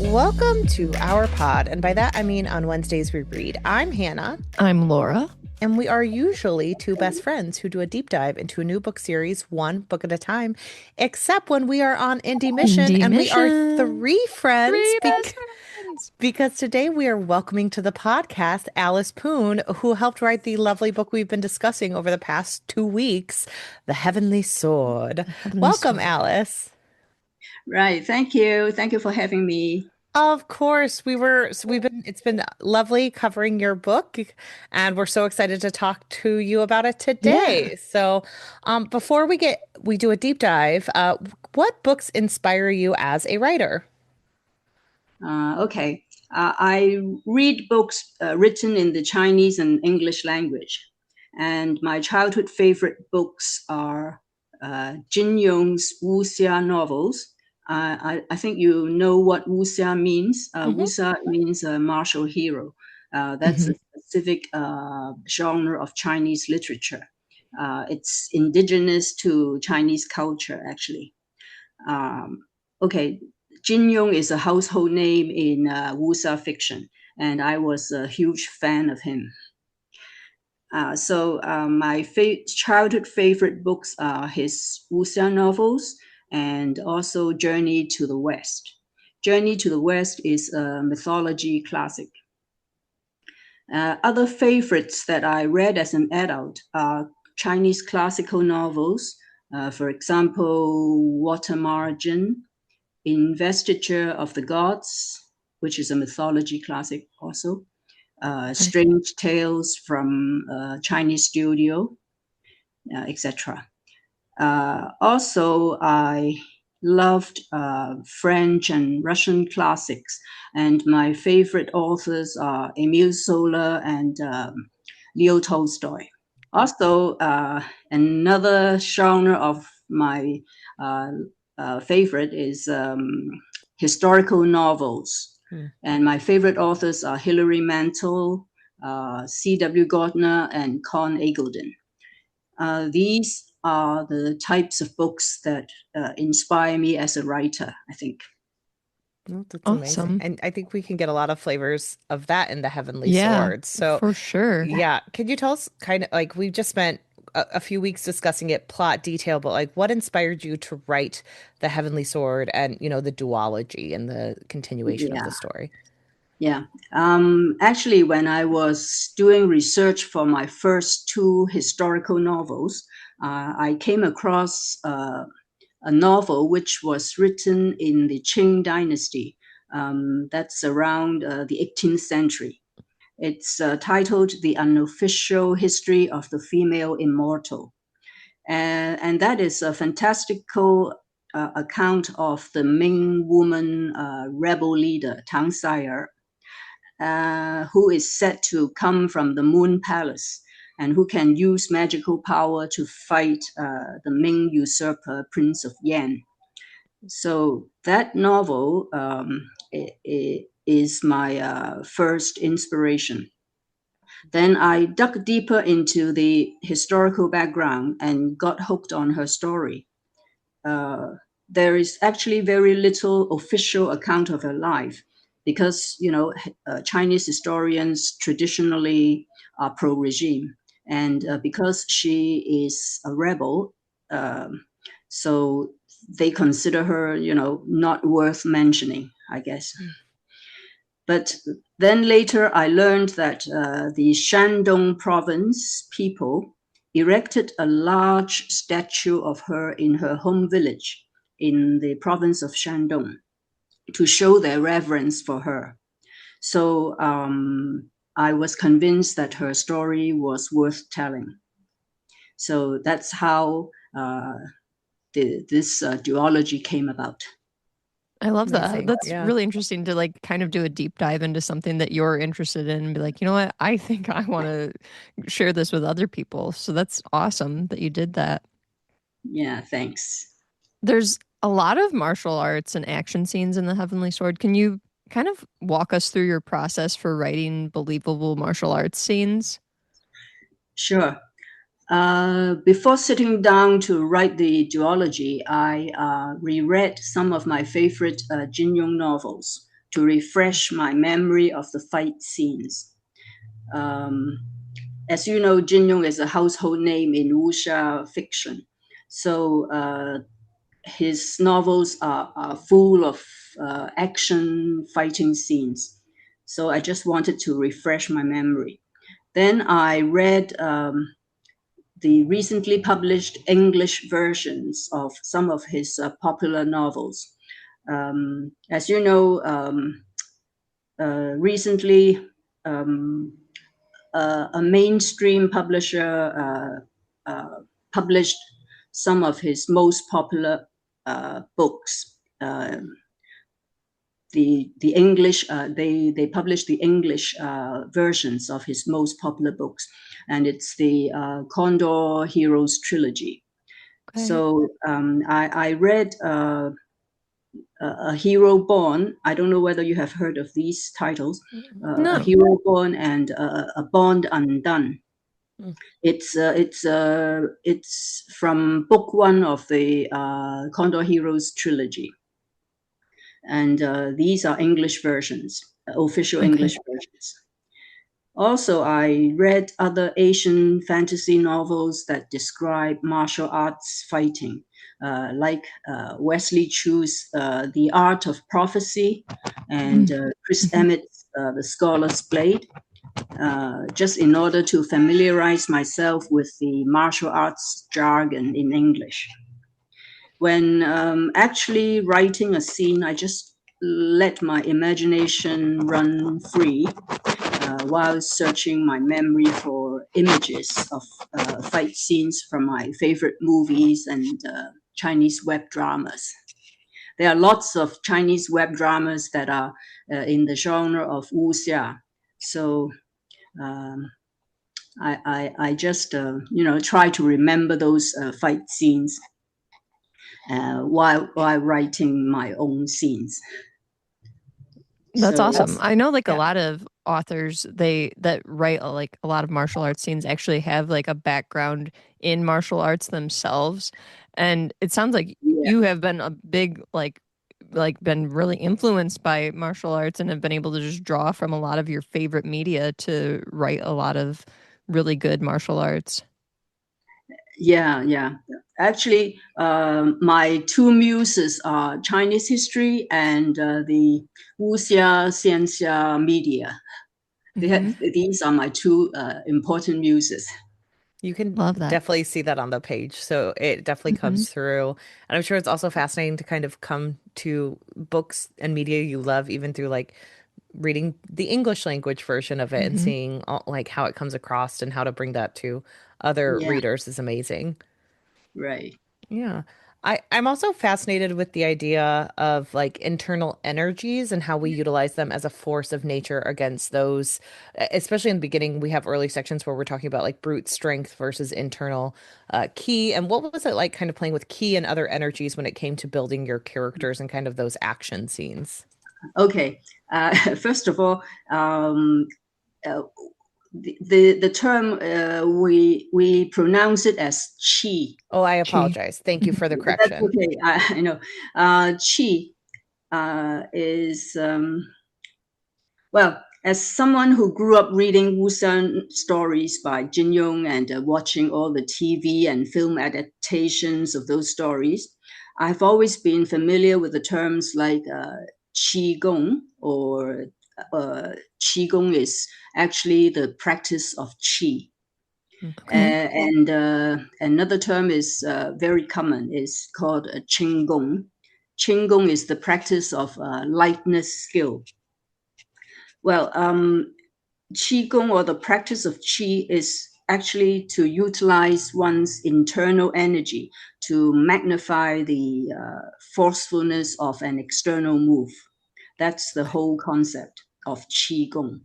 Welcome to our pod, and by that I mean on Wednesdays we read. I'm Hannah. I'm Laura. And we are usually two best friends who do a deep dive into a new book series, one book at a time, except when we are on Indie Mission, and we are Mission. three friends Three best friends. because today we are welcoming to the podcast Alice Poon, who helped write the lovely book we've been discussing over the past 2 weeks, The Heavenly Sword. Welcome, Alice. Right. Thank you. Thank you for having me. Of course, it's been lovely covering your book, and we're so excited to talk to you about it today. Yeah. So, before we do a deep dive, what books inspire you as a writer? Okay. I read books written in the Chinese and English language. And my childhood favorite books are Jin Yong's wuxia novels. I think you know what wuxia means. Wuxia means a martial hero. That's a specific genre of Chinese literature. It's indigenous to Chinese culture, actually. Okay, Jin Yong is a household name in wuxia fiction, and I was a huge fan of him. My childhood favorite books are his wuxia novels and also Journey to the West. Journey to the West is a mythology classic. Other favorites that I read as an adult are Chinese classical novels, for example, Water Margin, Investiture of the Gods, which is a mythology classic also, Strange Tales from Chinese Studio, etc. Also, I loved French and Russian classics, and my favorite authors are Émile Zola and Leo Tolstoy. Also, another genre of my favorite is historical novels. And my favorite authors are Hilary Mantel, C.W. Gortner, and Conn Iggulden. These are the types of books that inspire me as a writer, I think. Oh, that's Awesome. amazing. And I think we can get a lot of flavors of that in The Heavenly Yeah, Sword. So, for sure. yeah. Can you tell us kind of like we've just spent a few weeks discussing it, plot detail, but like what inspired you to write The Heavenly Sword and, the duology and the continuation of the story? Yeah. Actually, when I was doing research for my first two historical novels, I came across a novel which was written in the Qing dynasty. That's around the 18th century. It's titled The Unofficial History of the Female Immortal. And that is a fantastical account of the Ming woman rebel leader, Tang Sire, who is said to come from the Moon Palace and who can use magical power to fight the Ming usurper, Prince of Yan. So that novel is my first inspiration. Then I dug deeper into the historical background and got hooked on her story. There is actually very little official account of her life because, Chinese historians traditionally are pro-regime. And because she is a rebel, so they consider her, not worth mentioning, I guess. But then later I learned that the Shandong province people erected a large statue of her in her home village in the province of Shandong to show their reverence for her. So I was convinced that her story was worth telling. So that's how this duology came about. I love Amazing. that. That's Yeah. really interesting to like kind of do a deep dive into something that you're interested in and be like, you know what? I think I want to share this with other people. So that's awesome that you did that. Yeah, thanks. There's a lot of martial arts and action scenes in The Heavenly Sword. Can you kind of walk us through your process for writing believable martial arts scenes? Sure. Before sitting down to write the duology, I reread some of my favorite Jin Yong novels. to refresh my memory of the fight scenes. As you know, Jin Yong is a household name in wuxia fiction. So his novels are full of action fighting scenes. So I just wanted to refresh my memory. Then I read the recently published English versions of some of his popular novels. As you know, recently a mainstream publisher published some of his most popular books. The English they published the English versions of his most popular books, and it's the Condor Heroes trilogy. Okay. So I read A Hero Born. I don't know whether you have heard of these titles. No. A Hero Born and A Bond Undone. It's from book one of the Condor Heroes trilogy. And these are English versions, official English versions. Also, I read other Asian fantasy novels that describe martial arts fighting, like Wesley Chu's The Art of Prophecy and Chris Emmett's The Scholar's Blade, just in order to familiarize myself with the martial arts jargon in English. When actually writing a scene, I just let my imagination run free while searching my memory for images of fight scenes from my favorite movies and Chinese web dramas. There are lots of Chinese web dramas that are in the genre of wuxia. So I just try to remember those fight scenes while writing my own scenes. That's awesome. I know a lot of authors that write like a lot of martial arts scenes actually have like a background in martial arts themselves, and it sounds like you have been a big been really influenced by martial arts and have been able to just draw from a lot of your favorite media to write a lot of really good martial arts. Yeah. Actually, my two muses are Chinese history and the wuxia xianxia media. These are my two important muses. You can definitely see that on the page. So it definitely comes through. And I'm sure it's also fascinating to kind of come to books and media you love, even through like reading the English language version of it and seeing like how it comes across and how to bring that to other readers is amazing. Right. Yeah. I'm also fascinated with the idea of like internal energies and how we utilize them as a force of nature against those, especially in the beginning, we have early sections where we're talking about like brute strength versus internal ki. And what was it like kind of playing with ki and other energies when it came to building your characters and kind of those action scenes? Okay. First of all, the term we pronounce it as qi. Oh, I apologize. Thank you for the correction. That's okay. I know. Qi is well, as someone who grew up reading wuxia stories by Jin Yong and watching all the TV and film adaptations of those stories, I've always been familiar with the terms like qigong, or qigong is actually the practice of qi. And another term is very common, is called Cheng'en. Cheng'en is the practice of lightness skill. Well, qigong, or the practice of qi, is actually to utilize one's internal energy to magnify the forcefulness of an external move. That's the whole concept of qigong.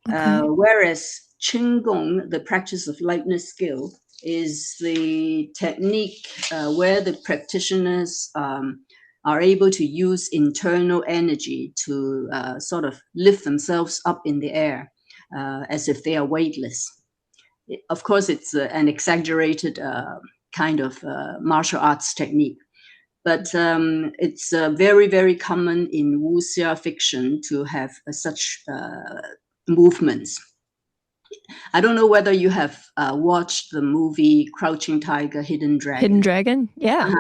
Whereas Qinggong, the practice of lightness skill, is the technique where the practitioners are able to use internal energy to sort of lift themselves up in the air as if they are weightless. Of course, it's an exaggerated kind of martial arts technique. But it's very, very common in wuxia fiction to have such movements. I don't know whether you have watched the movie Crouching Tiger, Hidden Dragon. Hidden Dragon, yeah.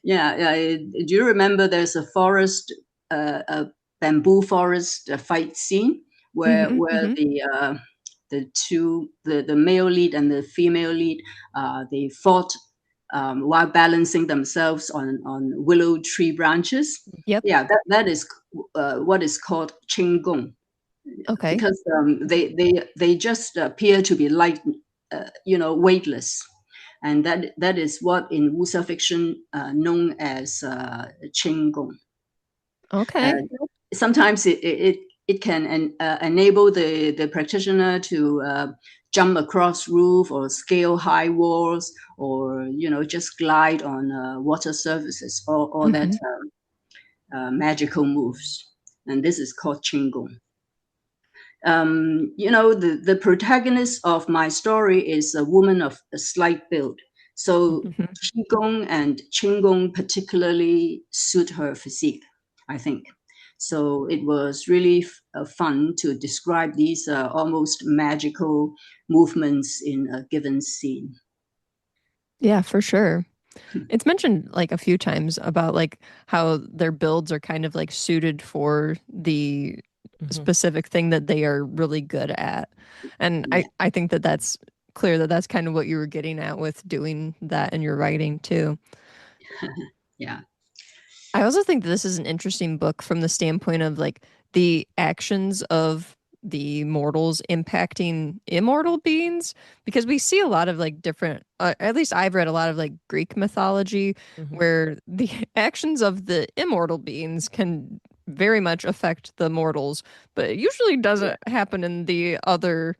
Yeah. Do you remember there's a forest, a bamboo forest fight scene where the male lead and the female lead, they fought while balancing themselves on willow tree branches. Yep. Yeah, that is what is called Cheng'en. Okay. Because they just appear to be light, weightless, and that is what in wuxia fiction known as Cheng'en. Okay. Sometimes it can enable the practitioner to jump across roof or scale high walls, or just glide on water surfaces, all that magical moves, and this is called Cheng'en. The protagonist of my story is a woman of a slight build. So Qigong and Qinggong particularly suit her physique, I think. So it was really fun to describe these almost magical movements in a given scene. Yeah, for sure. It's mentioned like a few times about like how their builds are kind of like suited for the specific thing that they are really good at. And I think that that's clear that that's kind of what you were getting at with doing that in your writing too. Yeah. I also think that this is an interesting book from the standpoint of like the actions of the mortals impacting immortal beings, because we see a lot of like different at least I've read a lot of like Greek mythology where the actions of the immortal beings can very much affect the mortals, but it usually doesn't happen in the other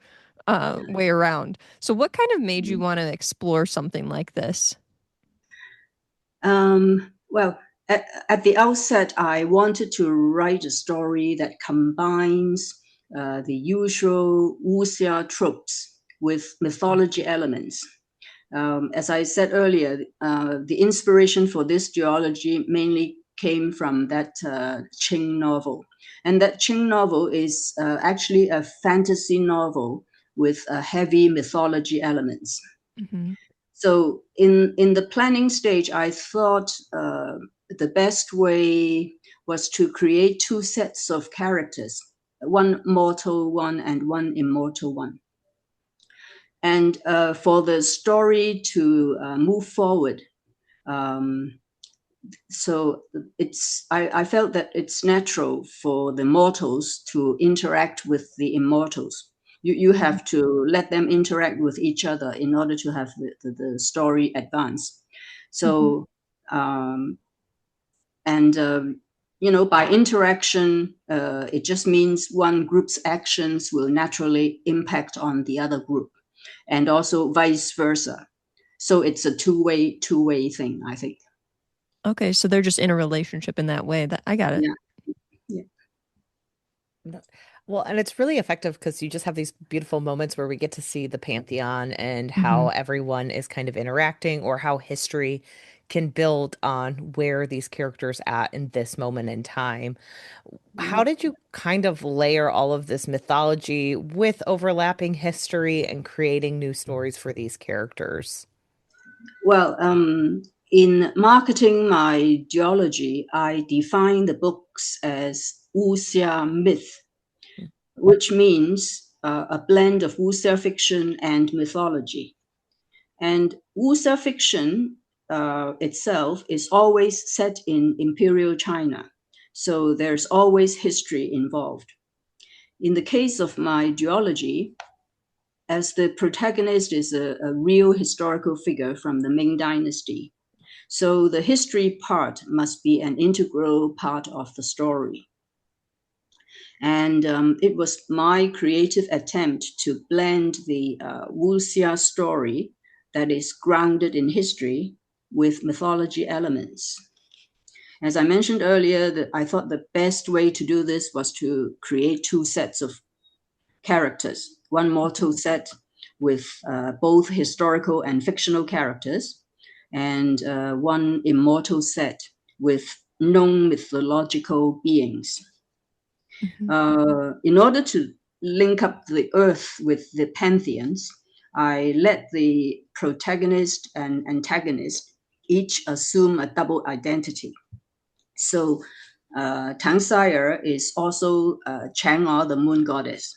way around. So what kind of made you want to explore something like this? Well, at the outset, I wanted to write a story that combines the usual wuxia tropes with mythology elements. As I said earlier, the inspiration for this duology mainly came from that Qing novel. And that Qing novel is actually a fantasy novel with heavy mythology elements. So in the planning stage, I thought the best way was to create two sets of characters, one mortal one and one immortal one. And for the story to move forward, so I felt that it's natural for the mortals to interact with the immortals. You have to let them interact with each other in order to have the story advance. So, by interaction, it just means one group's actions will naturally impact on the other group, and also vice versa. So it's a two-way thing, I think. Okay, so they're just in a relationship in that way. That I got it. Yeah. Well, and it's really effective because you just have these beautiful moments where we get to see the pantheon and how everyone is kind of interacting, or how history can build on where these characters at in this moment in time. How did you kind of layer all of this mythology with overlapping history and creating new stories for these characters? Well, in marketing my duology, I define the books as wuxia myth, which means a blend of wuxia fiction and mythology. And wuxia fiction itself is always set in imperial China, so there's always history involved. In the case of my duology, as the protagonist is a real historical figure from the Ming Dynasty, so the history part must be an integral part of the story. And it was my creative attempt to blend the wuxia story that is grounded in history with mythology elements. As I mentioned earlier, I thought the best way to do this was to create two sets of characters, one mortal set with both historical and fictional characters, and one immortal set with known mythological beings. In order to link up the earth with the pantheons, I let the protagonist and antagonist each assume a double identity. So Tang Sire is also Chang'e, the moon goddess,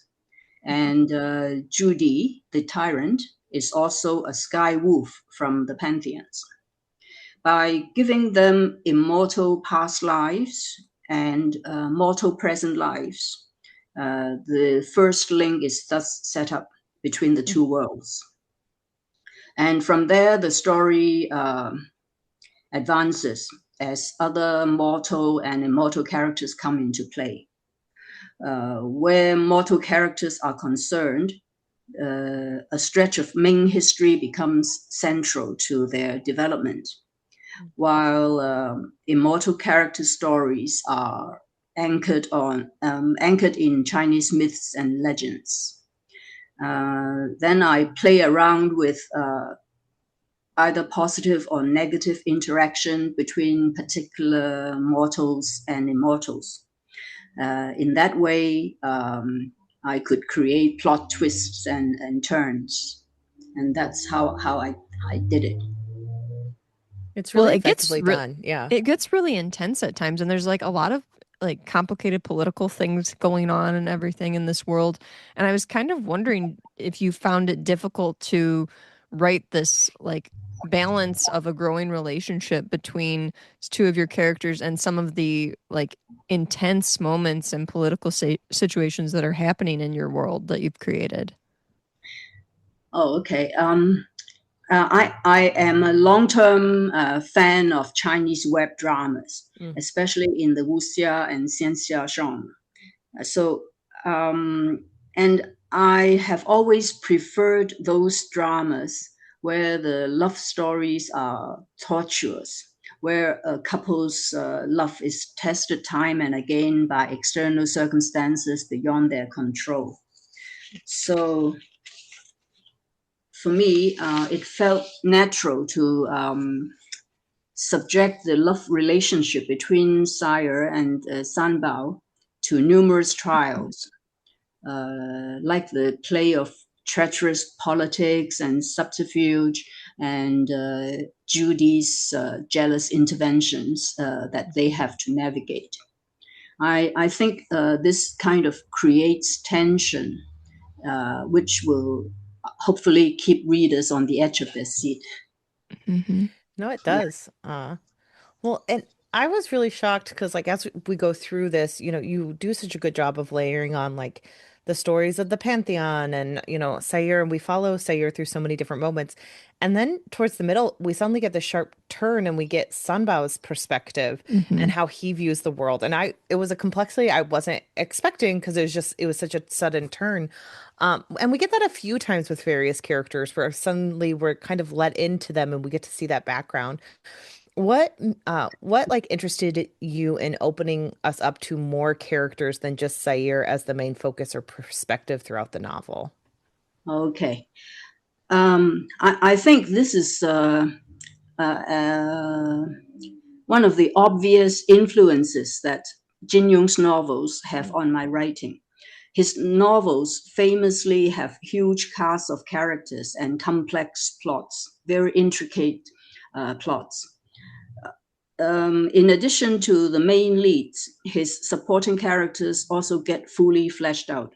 and Judy, the tyrant, is also a sky wolf from the pantheons. By giving them immortal past lives and mortal present lives, the first link is thus set up between the two worlds. And from there, the story advances as other mortal and immortal characters come into play. Where mortal characters are concerned, a stretch of Ming history becomes central to their development, while immortal character stories are anchored in Chinese myths and legends. Then I play around with either positive or negative interaction between particular mortals and immortals. In that way, I could create plot twists and turns, and that's how I did it. It's really effectively done. Yeah. It gets really intense at times, and there's like a lot of like complicated political things going on and everything in this world. And I was kind of wondering if you found it difficult to write this like balance of a growing relationship between two of your characters and some of the like intense moments and political situations that are happening in your world that you've created. Oh, okay. I am a long-term fan of Chinese web dramas, especially in the wuxia and xianxia genre. And I have always preferred those dramas where the love stories are tortuous, where a couple's love is tested time and again by external circumstances beyond their control. So for me, it felt natural to subject the love relationship between Sire and Sanbao to numerous trials, like the play of treacherous politics and subterfuge, and Judy's jealous interventions that they have to navigate. I think this kind of creates tension, which will hopefully keep readers on the edge of their seat. No, it does. Well, and I was really shocked because, like, as we go through this, you do such a good job of layering on, like, the stories of the Pantheon and, Sayur, and we follow Sayur through so many different moments. And then towards the middle, we suddenly get the sharp turn and we get Sunbao's perspective and how he views the world. And it was a complexity I wasn't expecting because it was such a sudden turn. And we get that a few times with various characters where suddenly we're kind of let into them and we get to see that background. What like interested you in opening us up to more characters than just Sair as the main focus or perspective throughout the novel? Okay. I think this is one of the obvious influences that Jin Yong's novels have on my writing. His novels famously have huge casts of characters and complex plots, very intricate plots. In addition to the main leads, his supporting characters also get fully fleshed out,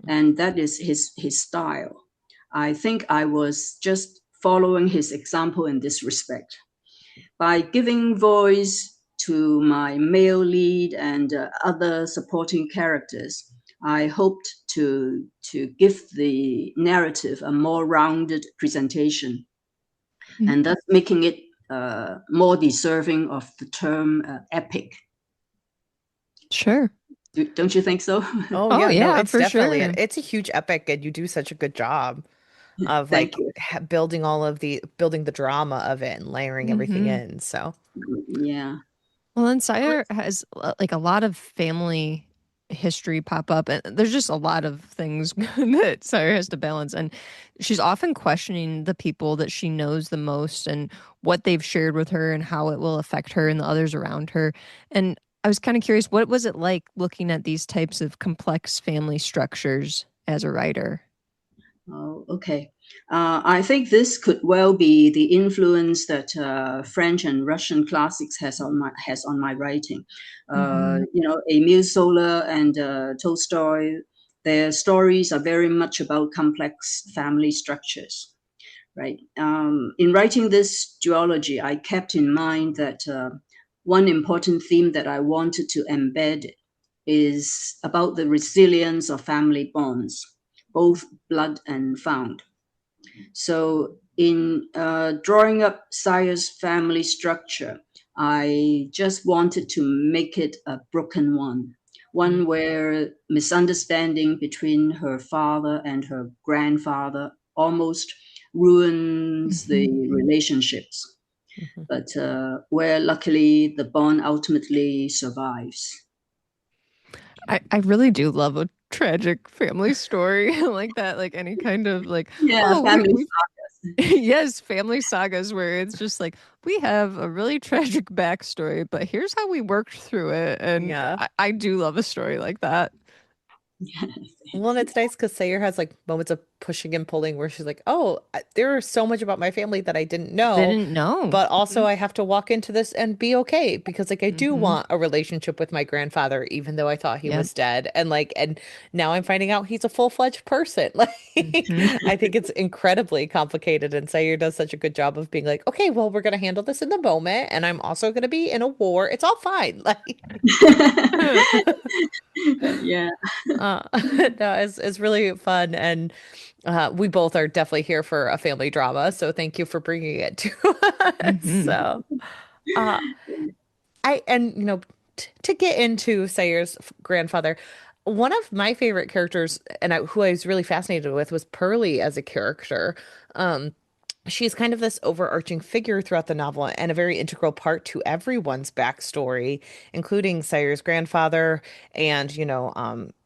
and that is his style. I think I was just following his example in this respect. By giving voice to my male lead and other supporting characters, I hoped to give the narrative a more rounded presentation, and thus making it more deserving of the term epic. Sure. Don't you think so? Oh yeah, yeah, no, it's for definitely sure. it's a huge epic, and you do such a good job of Thank like you. building the drama of it and layering everything in. So Yeah. Well, and Sire has like a lot of family history pop up, and there's just a lot of things that Sayre has to balance. And she's often questioning the people that she knows the most and what they've shared with her and how it will affect her and the others around her. And I was kind of curious, what was it like looking at these types of complex family structures as a writer? Oh, okay. I think this could well be the influence that French and Russian classics has on my writing. Emile Zola and Tolstoy, their stories are very much about complex family structures, right? In writing this duology, I kept in mind that one important theme that I wanted to embed is about the resilience of family bonds, both blood and found. So in drawing up Sayre's family structure, I just wanted to make it a broken one where misunderstanding between her father and her grandfather almost ruins the relationships, but where luckily the bond ultimately survives. I really do love a tragic family story like that, like any kind of like, Family we yes, family sagas where it's just like we have a really tragic backstory, but here's how we worked through it. And Yeah. I do love a story like that. Well, and it's nice because Sayre has like moments of pushing and pulling where she's like, oh, there is so much about my family that I didn't know. Didn't know. But also, I have to walk into this and be okay because, like, I do want a relationship with my grandfather, even though I thought he was dead. And now I'm finding out he's a full-fledged person. Like, I think it's incredibly complicated. And Sayre does such a good job of being like, okay, well, we're going to handle this in the moment. And I'm also going to be in a war. It's all fine. Like, yeah. no, it's really fun, and we both are definitely here for a family drama. So thank you for bringing it to us. So, uh, to get into Sayre's grandfather, one of my favorite characters, and who I was really fascinated with, was Pearlie as a character. She's kind of this overarching figure throughout the novel and a very integral part to everyone's backstory, including Sayre's grandfather and,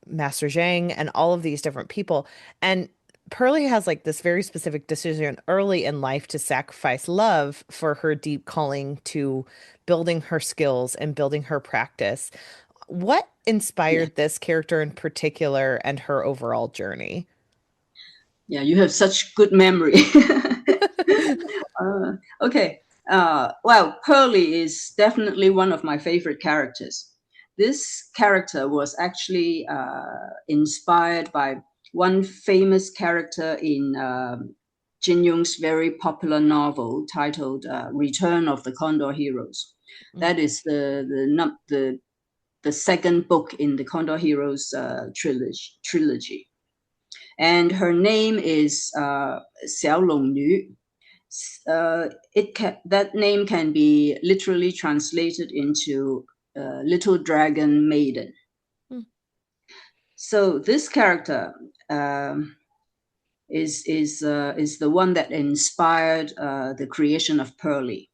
Master Zhang and all of these different people. And Pearlie has like this very specific decision early in life to sacrifice love for her deep calling to building her skills and building her practice. What inspired this character in particular and her overall journey? Yeah, you have such good memory. Okay. Well, Pearlie is definitely one of my favorite characters. This character was actually inspired by one famous character in Jin Yong's very popular novel titled Return of the Condor Heroes. That is the second book in the Condor Heroes trilogy. And her name is Xiao Nu. That name can be literally translated into little dragon maiden. So this character is the one that inspired the creation of Pearlie.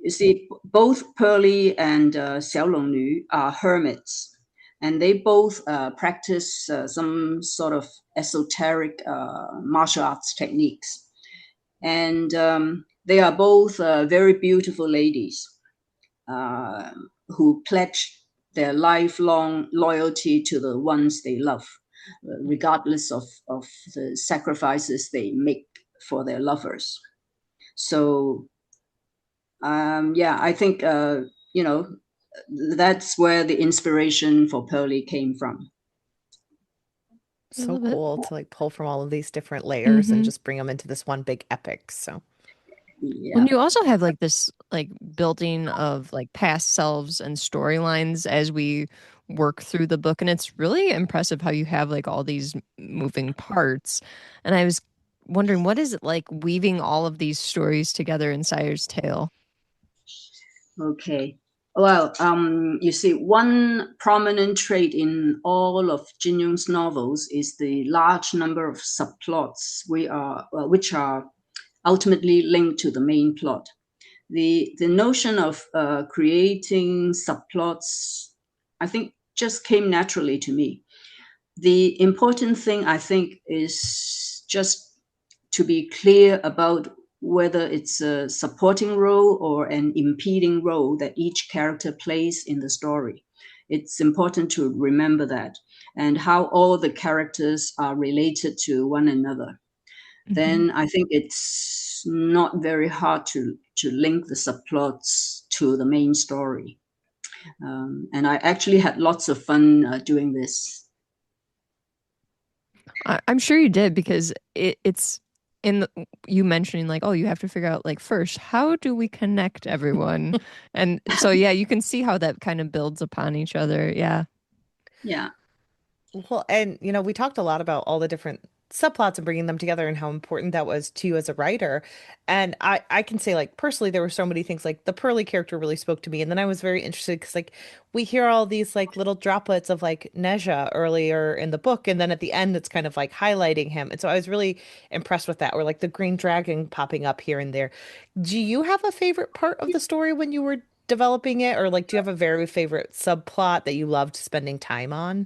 You see, both Pearlie and Xiao Nu are hermits, and they both practice some sort of esoteric martial arts techniques. And they are both very beautiful ladies who pledge their lifelong loyalty to the ones they love, regardless of the sacrifices they make for their lovers. So, I think, that's where the inspiration for Pearlie came from. So cool to like pull from all of these different layers and just bring them into this one big epic. So when you also have like this like building of like past selves and storylines as we work through the book, and it's really impressive how you have like all these moving parts. And I was wondering, what is it like weaving all of these stories together in Sayre's tale? Okay. Well, you see, one prominent trait in all of Jin Yong's novels is the large number of subplots which are ultimately linked to the main plot. The notion of creating subplots, I think, just came naturally to me. The important thing, I think, is just to be clear about whether it's a supporting role or an impeding role that each character plays in the story. It's important to remember that, and how all the characters are related to one another. Then I think it's not very hard to link the subplots to the main story. And I actually had lots of fun doing this. I'm sure you did because it's in you mentioning like, oh, you have to figure out like first, how do we connect everyone? And so yeah, you can see how that kind of builds upon each other. Yeah. Yeah. Well, and we talked a lot about all the different subplots and bringing them together and how important that was to you as a writer. And I can say like personally there were so many things like the Pearly character really spoke to me. And then I was very interested because like we hear all these like little droplets of like Neja earlier in the book and then at the end it's kind of like highlighting him. And so I was really impressed with that or like the green dragon popping up here and there. Do you have a favorite part of the story when you were developing it or like do you have a very favorite subplot that you loved spending time on?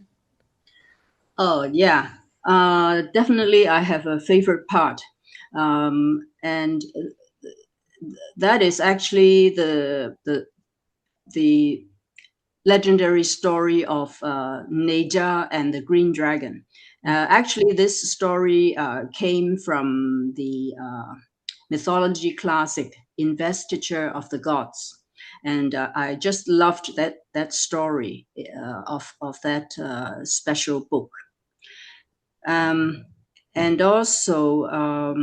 Oh, yeah. Definitely, I have a favorite part. And that is actually the legendary story of Neja and the Green Dragon. Actually, this story came from the mythology classic Investiture of the Gods. And I just loved that story of that special book. And also,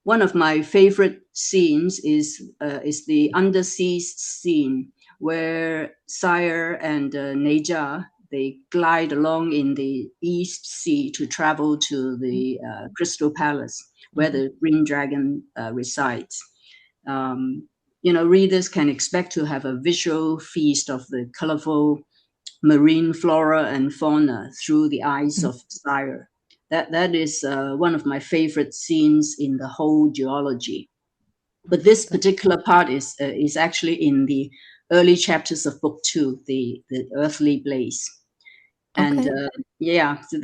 one of my favorite scenes is the undersea scene where Sire and Neja they glide along in the East Sea to travel to the Crystal Palace where the Green Dragon resides. Readers can expect to have a visual feast of the colorful marine flora and fauna through the eyes of Sire. That is one of my favorite scenes in the whole duology. But this particular part is actually in the early chapters of book 2, the Earthly Blaze, and Okay. so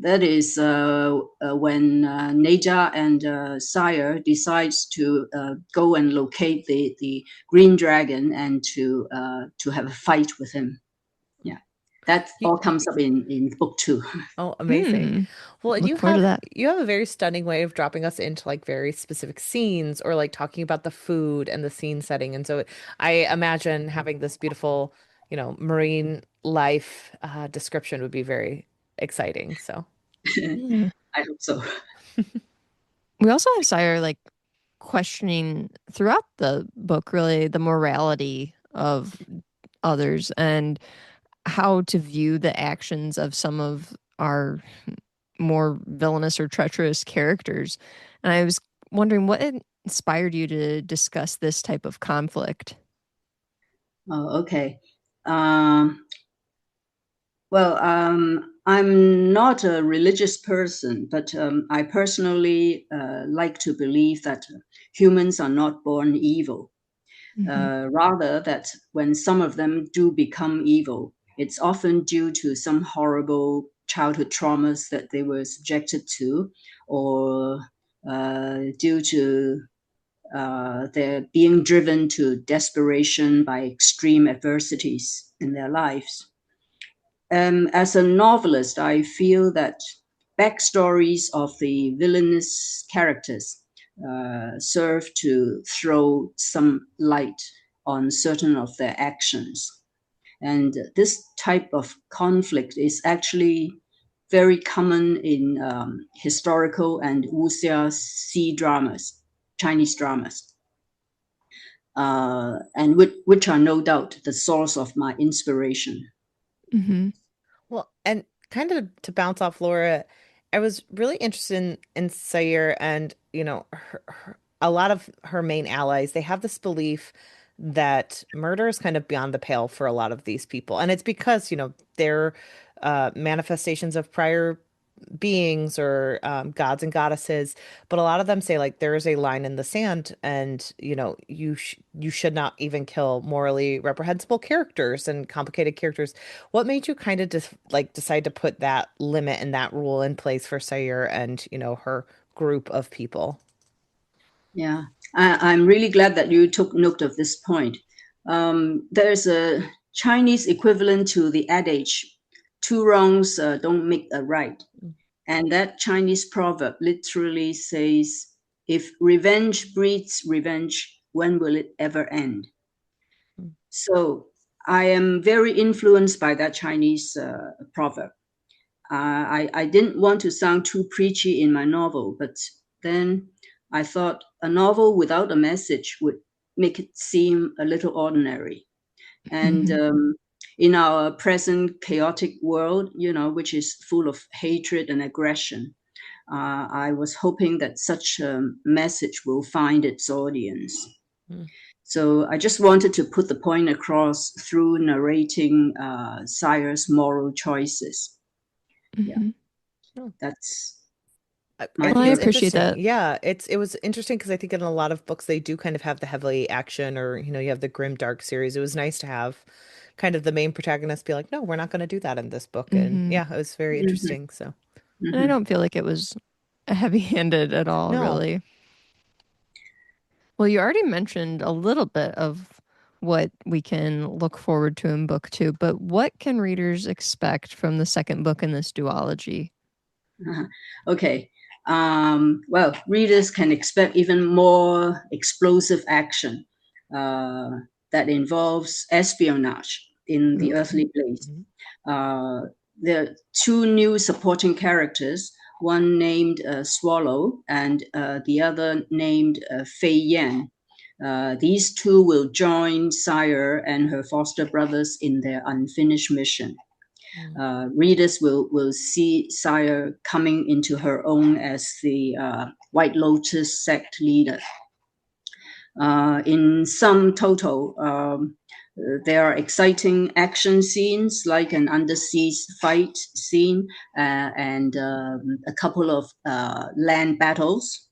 that is when Neja and Sire decides to go and locate the green dragon and to have a fight with him. Yeah, that all comes up in book 2. Oh, amazing. Hmm. Well, and Look forward to that. you have a very stunning way of dropping us into like very specific scenes or like talking about the food and the scene setting. And so I imagine having this beautiful, marine life description would be very exciting. So, Yeah. I hope so. We also have Sire like questioning throughout the book really the morality of others and how to view the actions of some of our more villainous or treacherous characters. And I was wondering what inspired you to discuss this type of conflict. Oh, okay. Um, well, I'm not a religious person, but I personally like to believe that humans are not born evil. Hmm. Rather, that when some of them do become evil, it's often due to some horrible childhood traumas that they were subjected to, or due to they're being driven to desperation by extreme adversities in their lives. As a novelist, I feel that backstories of the villainous characters serve to throw some light on certain of their actions. And this type of conflict is actually very common in historical and wuxia sea dramas, Chinese dramas, and which are no doubt the source of my inspiration. Hmm. well, and kind of to bounce off Laura, I was really interested in Sayre and, a lot of her main allies, they have this belief that murder is kind of beyond the pale for a lot of these people. And it's because, they're manifestations of prior beings or gods and goddesses, but a lot of them say like there is a line in the sand, and you should not even kill morally reprehensible characters and complicated characters. What made you kind of decide to put that limit and that rule in place for Sayre and her group of people? Yeah, I'm really glad that you took note of this point. There's a Chinese equivalent to the adage, two wrongs don't make a right. And that Chinese proverb literally says, if revenge breeds revenge, when will it ever end? So I am very influenced by that Chinese proverb. I didn't want to sound too preachy in my novel, but then I thought a novel without a message would make it seem a little ordinary. And in our present chaotic world, which is full of hatred and aggression, I was hoping that such a message will find its audience. So I just wanted to put the point across through narrating Sayre's moral choices. Yeah, that's. I think it's interesting. Yeah, it was interesting because I think in a lot of books they do kind of have the heavily action, or you have the grim dark series. It was nice to have kind of the main protagonist be like, no, we're not going to do that in this book. And yeah, it was very interesting. So, and I don't feel like it was heavy-handed at all, really. Well, you already mentioned a little bit of what we can look forward to in book 2, but what can readers expect from the second book in this duology? Okay. Well, readers can expect even more explosive action that involves espionage in the earthly place. There are two new supporting characters, one named Swallow and the other named Fei Yan. These two will join Sayre and her foster brothers in their unfinished mission. Readers will see Sayre coming into her own as the White Lotus sect leader. In sum total, there are exciting action scenes like an undersea fight scene and a couple of land battles.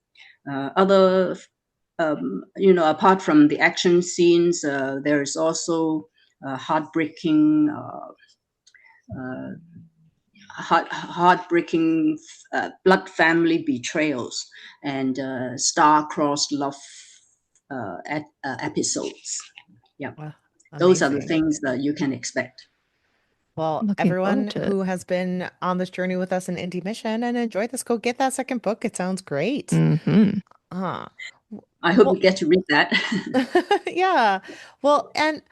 Apart from the action scenes, there is also heartbreaking blood family betrayals and star-crossed love episodes. Yeah, wow, those are the things that you can expect. Well, everyone who has been on this journey with us in Intermission and enjoyed this, go get that second book. It sounds great. I hope you get to read that. Yeah. Well, and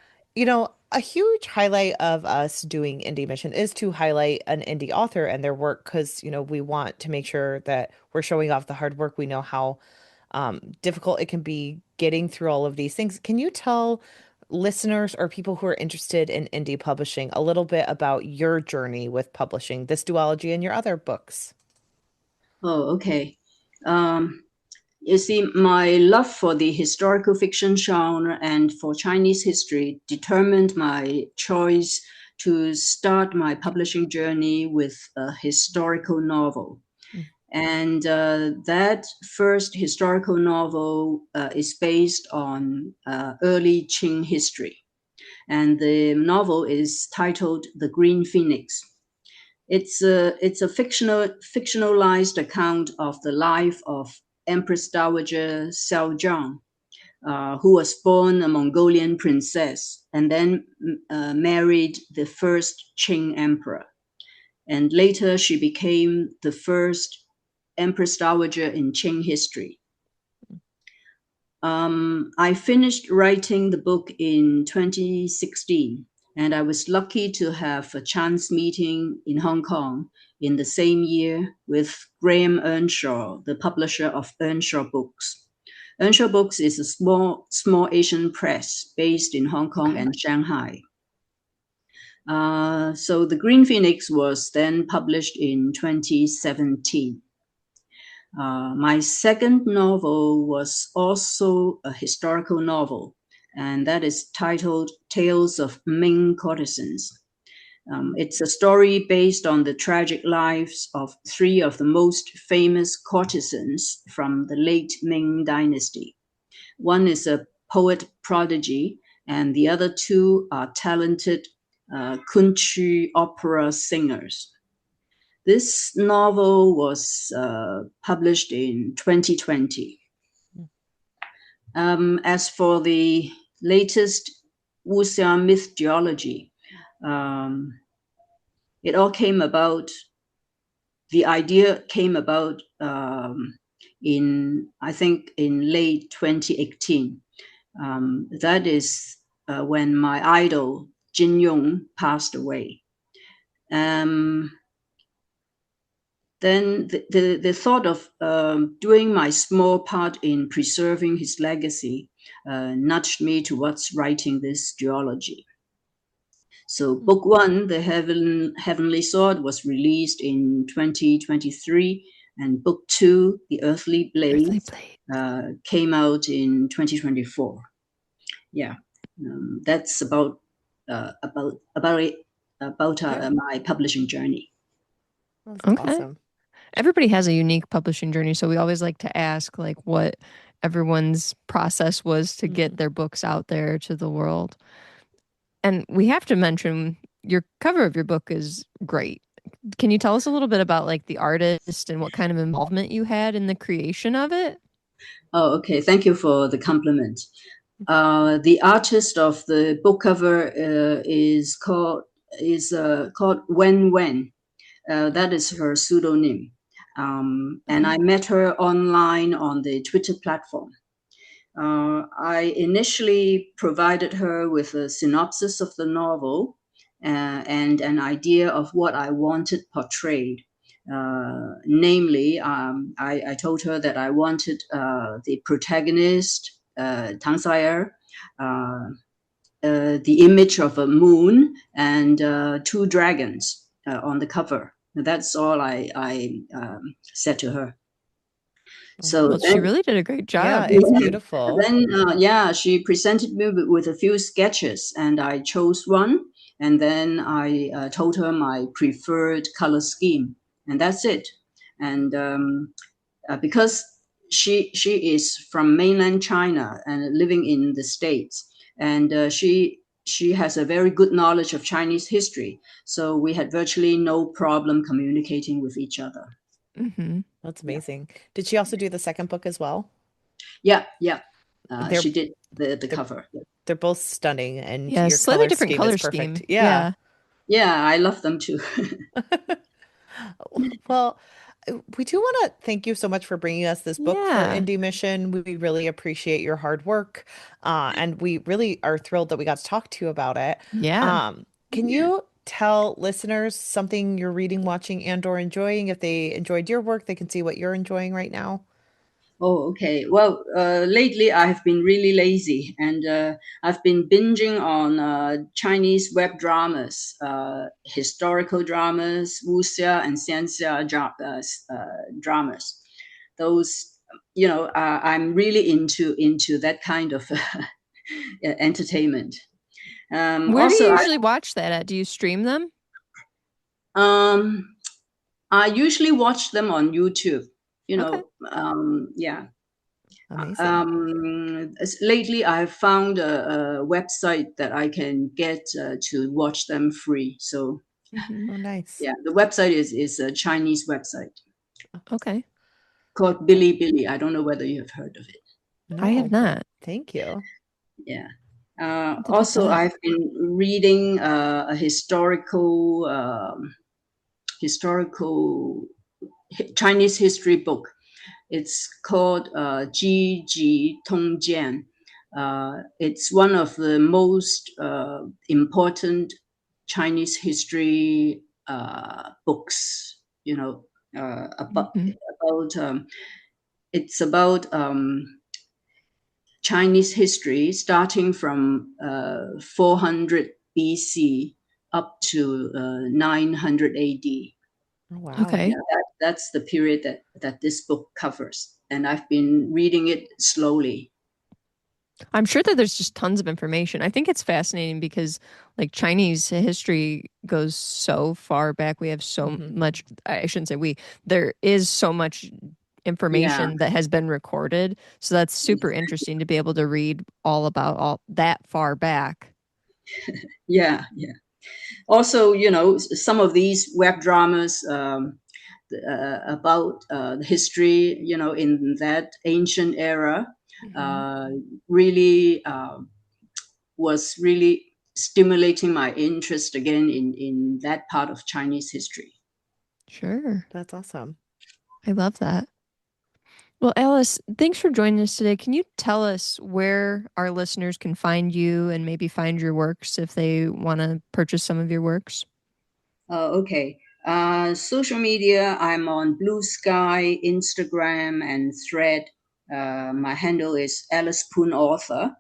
a huge highlight of us doing Intermission is to highlight an indie author and their work, because we want to make sure that we're showing off the hard work. We know how difficult it can be getting through all of these things. Can you tell listeners or people who are interested in indie publishing a little bit about your journey with publishing this duology and your other books? Oh, okay. You see, my love for the historical fiction genre and for Chinese history determined my choice to start my publishing journey with a historical novel. And that first historical novel is based on early Qing history. And the novel is titled The Green Phoenix. It's a fictionalized account of the life of Empress Dowager Xiong, who was born a Mongolian princess and then married the first Qing emperor. And later she became the first Empress Dowager in Qing history. I finished writing the book in 2016, and I was lucky to have a chance meeting in Hong Kong in the same year with Graham Earnshaw, the publisher of Earnshaw Books. Earnshaw Books is a small Asian press based in Hong Kong and Shanghai. So The Green Phoenix was then published in 2017. My second novel was also a historical novel, and that is titled Tales of Ming Courtesans. It's a story based on the tragic lives of three of the most famous courtesans from the late Ming dynasty. One is a poet prodigy, and the other two are talented Kunchi opera singers. This novel was published in 2020. As for the latest Wuxia myth duology, it all came about, the idea came about I think in late 2018. That is when my idol, Xiong, passed away. Then the thought of doing my small part in preserving his legacy nudged me towards writing this duology. So book one, The Heavenly Sword, was released in 2023, and book two, The Earthly Blade, came out in 2024. Yeah, that's about my publishing journey. That's awesome. Everybody has a unique publishing journey, so we always like to ask like what everyone's process was to get their books out there to the world. And we have to mention your cover of your book is great. Can you tell us a little bit about like the artist and what kind of involvement you had in the creation of it? Oh, okay. Thank you for the compliment. The artist of the book cover is called Wen Wen. That is her pseudonym. And I met her online on the Twitter platform. I initially provided her with a synopsis of the novel and an idea of what I wanted portrayed. Namely, I told her that I wanted the protagonist, Tang Sayer, the image of a moon and two dragons on the cover. That's all I said to her. So she really did a great job. Yeah, it's beautiful. Then, she presented me with a few sketches, and I chose one. And then I told her my preferred color scheme, and that's it. And because she is from mainland China and living in the States, and she has a very good knowledge of Chinese history, so we had virtually no problem communicating with each other. That's amazing. Did she also do the second book as well? Yeah. She did the cover. They're both stunning, and your slightly different color scheme. Yeah, I love them too. Well, we do want to thank you so much for bringing us this book for Intermission. We really appreciate your hard work, and we really are thrilled that we got to talk to you about it. Can you tell listeners something you're reading, watching, and/or enjoying? If they enjoyed your work, they can see what you're enjoying right now. Oh, okay. Well, lately I've been really lazy, and I've been binging on Chinese web dramas, historical dramas, wuxia and xianxia dramas. Those, I'm really into that kind of entertainment. Where do you usually watch that at? Do you stream them? I usually watch them on YouTube. Lately I've found a website that I can get to watch them free. So, nice. Yeah, the website is a Chinese website. Okay. Called Bilibili. I don't know whether you have heard of it. No, I have not. Thank you. Yeah. Also, I've been reading a historical Chinese history book. It's called Ji Ji Tong Jian. It's one of the most important Chinese history books. It's about Chinese history starting from 400 BC up to 900 AD. Oh, wow. Okay. That's the period that this book covers, and I've been reading it slowly. I'm sure that there's just tons of information. I think it's fascinating because like Chinese history goes so far back. We have so much, I shouldn't say we, there is so much Yeah. information that has been recorded. So that's super interesting to be able to read all about all that far back. Yeah, yeah. Also, some of these web dramas about the history, in that ancient era, really was really stimulating my interest again in that part of Chinese history. Sure. That's awesome. I love that. Well, Alice, thanks for joining us today. Can you tell us where our listeners can find you and maybe find your works if they want to purchase some of your works? Okay. Social media, I'm on Blue Sky, Instagram, and Thread. My handle is Alice Poon Author.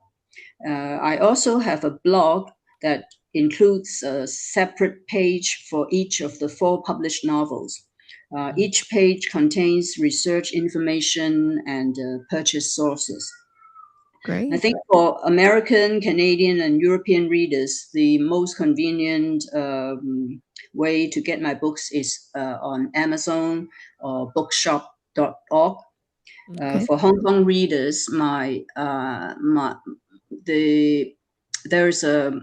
I also have a blog that includes a separate page for each of the 4 published novels. Each page contains research information and purchase sources. Great. I think for American, Canadian, and European readers, the most convenient way to get my books is on Amazon or bookshop.org. Okay. For Hong Kong readers, there's a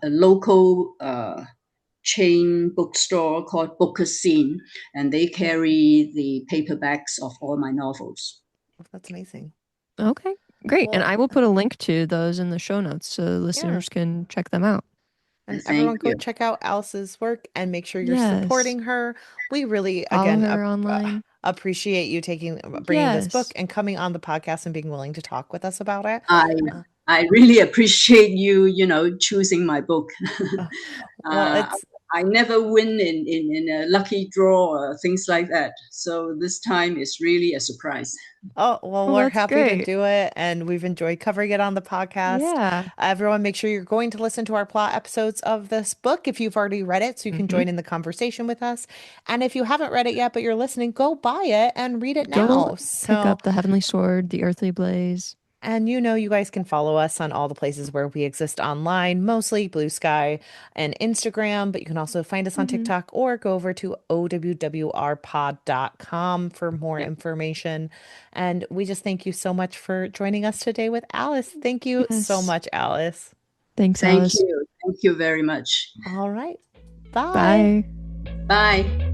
local chain bookstore called Bookerscene, and they carry the paperbacks of all my novels. Oh, that's amazing. Okay, great. Well, and I will put a link to those in the show notes so listeners can check them out. And Thank everyone go you. check out Alice's work and make sure you're Yes. supporting her. We really, Follow again, her online. appreciate you bringing this book Yes. and coming on the podcast and being willing to talk with us about it. I really appreciate you, choosing my book. Well, I never win in a lucky draw or things like that. So this time is really a surprise. oh, well, Well, we're that's happy to great. do it, and we've enjoyed covering it on the podcast. Yeah. Everyone, make sure you're going to listen to our plot episodes of this book if you've already read it, so you can Mm-hmm. join in the conversation with us. And if you haven't read it yet, but you're listening, go buy it and read it Go now. pick So, up the Heavenly Sword, the Earthly Blaze. and you guys can follow us on all the places where we exist online, mostly Blue Sky and Instagram, but you can also find us on Mm-hmm. TikTok or go over to owwrpod.com for more Yep. information. And we just thank you so much for joining us today with Alice. Thank you so Yes. much, Alice. Thanks, Thank Alice. you. Thank you very much. All right. Bye. Bye. Bye.